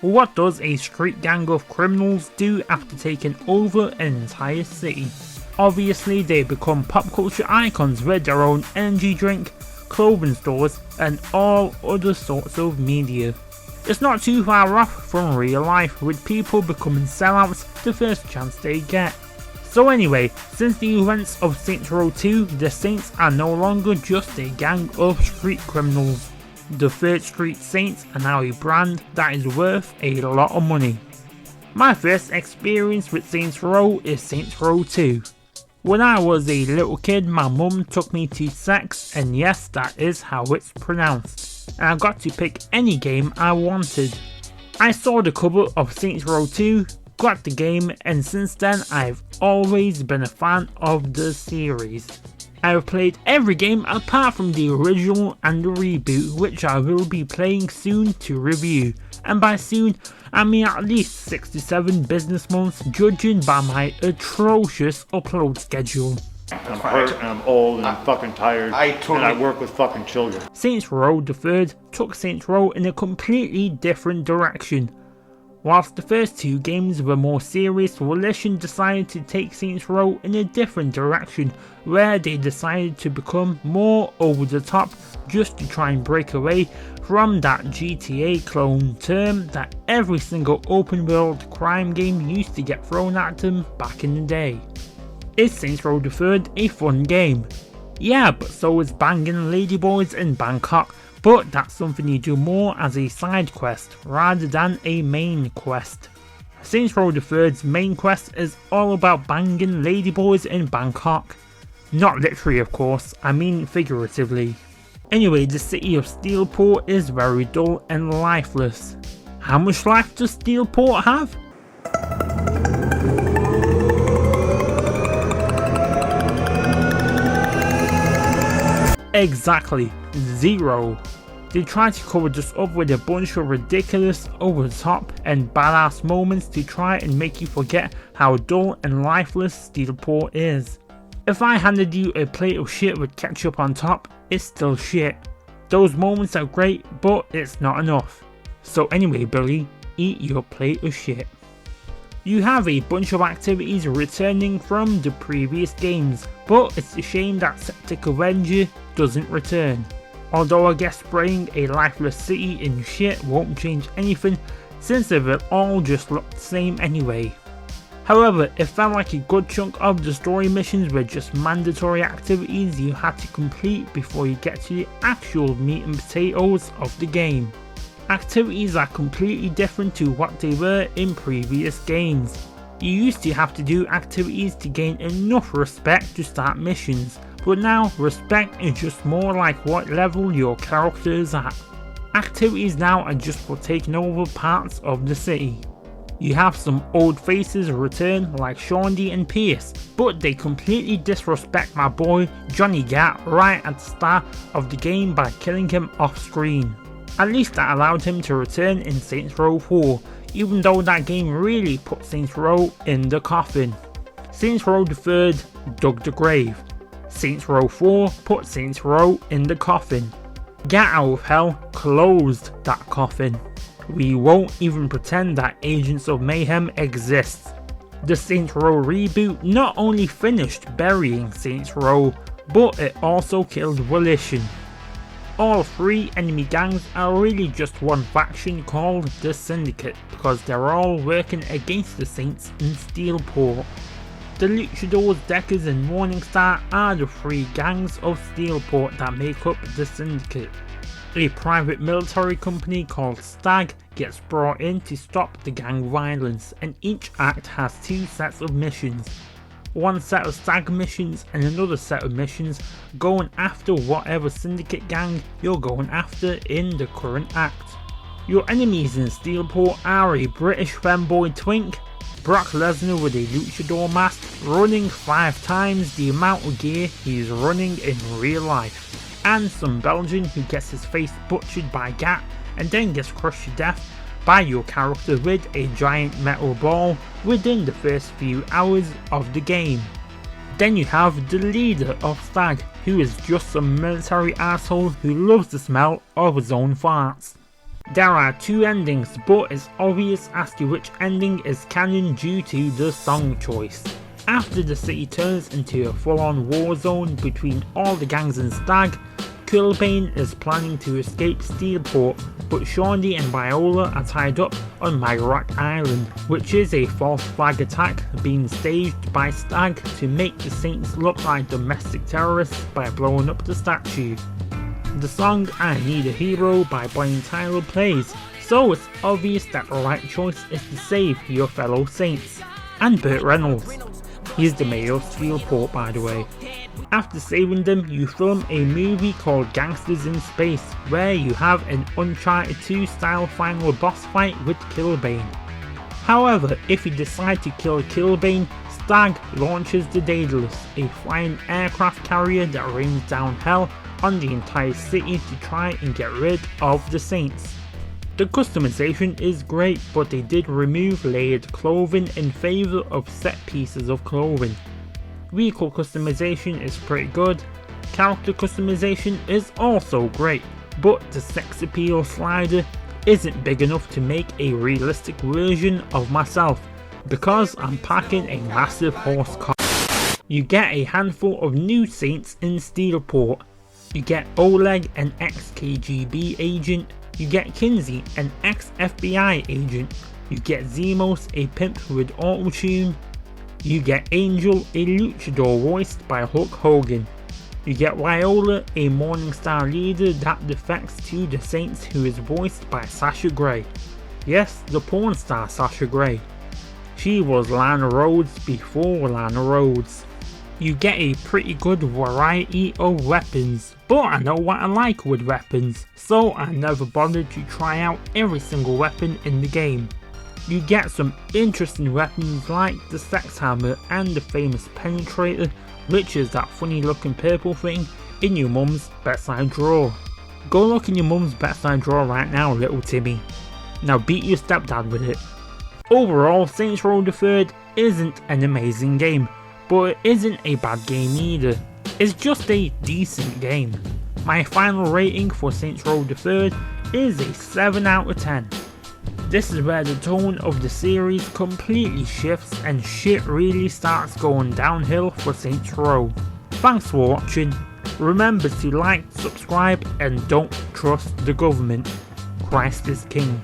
What does a street gang of criminals do after taking over an entire city? Obviously they become pop culture icons with their own energy drink, clothing stores and all other sorts of media. It's not too far off from real life, with people becoming sellouts the first chance they get. So anyway, since the events of Saints Row 2, the Saints are no longer just a gang of street criminals. The 3rd Street Saints are now a brand that is worth a lot of money. My first experience with Saints Row is Saints Row 2. When I was a little kid, my mum took me to Sex, and yes, that is how it's pronounced, and I got to pick any game I wanted. I saw the cover of Saints Row 2, got the game, and since then I've always been a fan of the series. I've played every game apart from the original and the reboot, which I will be playing soon to review, and by soon I mean at least 6 to 7 business months, judging by my atrocious upload schedule. I'm hurt and I'm old and I'm fucking tired and I work with fucking children. Saints Row the 3rd took Saints Row in a completely different direction. Whilst the first 2 games were more serious, Volition decided to take Saints Row in a different direction, where they decided to become more over the top just to try and break away from that GTA clone term that every single open world crime game used to get thrown at them back in the day. Is Saints Row the 3rd a fun game? Yeah, but so is banging ladyboys in Bangkok. But that's something you do more as a side quest rather than a main quest. Saints Row the 3rd's main quest is all about banging ladyboys in Bangkok. Not literally of course, I mean figuratively. Anyway, the city of Steelport is very dull and lifeless. How much life does Steelport have? Exactly, 0. They try to cover this up with a bunch of ridiculous, over the top and badass moments to try and make you forget how dull and lifeless Steelport is. If I handed you a plate of shit with ketchup on top, it's still shit. Those moments are great, but it's not enough. So anyway Billy, eat your plate of shit. You have a bunch of activities returning from the previous games, but it's a shame that Septic Avenger doesn't return. Although I guess spraying a lifeless city in shit won't change anything, since they will all just look the same anyway. However, it felt like a good chunk of the story missions were just mandatory activities you had to complete before you get to the actual meat and potatoes of the game. Activities are completely different to what they were in previous games. You used to have to do activities to gain enough respect to start missions, but now respect is just more like what level your character is at. Activities now are just for taking over parts of the city. You have some old faces return like Shaundy and Pierce, but they completely disrespect my boy Johnny Gat right at the start of the game by killing him off screen. At least that allowed him to return in Saints Row 4, even though that game really put Saints Row in the coffin. Saints Row the 3rd dug the grave. Saints Row 4 put Saints Row in the coffin. Get Out of Hell closed that coffin. We won't even pretend that Agents of Mayhem exists. The Saints Row reboot not only finished burying Saints Row, but it also killed Volition. All 3 enemy gangs are really just one faction called the Syndicate, because they're all working against the Saints in Steelport. The Luchadors, Deckers and Morningstar are the 3 gangs of Steelport that make up the Syndicate. A private military company called Stag gets brought in to stop the gang violence, and each act has 2 sets of missions. One set of Stag missions and another set of missions going after whatever Syndicate gang you're going after in the current act. Your enemies in Steelport are a British femboy twink, Brock Lesnar with a luchador mask running 5 times the amount of gear he's running in real life, and some Belgian who gets his face butchered by Gat and then gets crushed to death by your character with a giant metal ball within the first few hours of the game. Then you have the leader of Stag, who is just some military asshole who loves the smell of his own farts. There are 2 endings, but it's obvious as to which ending is canon due to the song choice. After the city turns into a full-on war zone between all the gangs in Stag, Killbane is planning to escape Steelport, but Shawnee and Viola are tied up on Myrock Island, which is a false flag attack being staged by Stag to make the Saints look like domestic terrorists by blowing up the statue. The song I Need a Hero by Bonnie Tyler plays, so it's obvious that the right choice is to save your fellow Saints. And Burt Reynolds. He's the mayor of Steelport, by the way. After saving them, you film a movie called Gangsters in Space, where you have an Uncharted 2 style final boss fight with Killbane. However, if you decide to kill Killbane, Stag launches the Daedalus, a flying aircraft carrier that rains down hell on the entire city to try and get rid of the Saints. The customization is great, but they did remove layered clothing in favour of set pieces of clothing. Vehicle customization is pretty good, character customization is also great, but the sex appeal slider isn't big enough to make a realistic version of myself, because I'm packing a massive horse car. You get a handful of new Saints in Steelport. You get Oleg, an ex-KGB agent. You get Kinsey, an ex-FBI agent. You get Zemos, a pimp with autotune. You get Angel, a luchador voiced by Hulk Hogan. You get Viola, a Morningstar leader that defects to the Saints, who is voiced by Sasha Grey. Yes, the porn star Sasha Grey. She was Lana Rhodes before Lana Rhodes. You get a pretty good variety of weapons, but I know what I like with weapons, so I never bothered to try out every single weapon in the game. You get some interesting weapons like the Sex Hammer and the famous Penetrator, which is that funny looking purple thing in your mum's bedside drawer. Go look in your mum's bedside drawer right now, little Timmy. Now beat your stepdad with it. Overall, Saints Row the Third isn't an amazing game, but it isn't a bad game either. It's just a decent game. My final rating for Saints Row the Third is a 7 out of 10. This is where the tone of the series completely shifts and shit really starts going downhill for Saints Row. Thanks for watching. Remember to like, subscribe, and don't trust the government. Christ is King.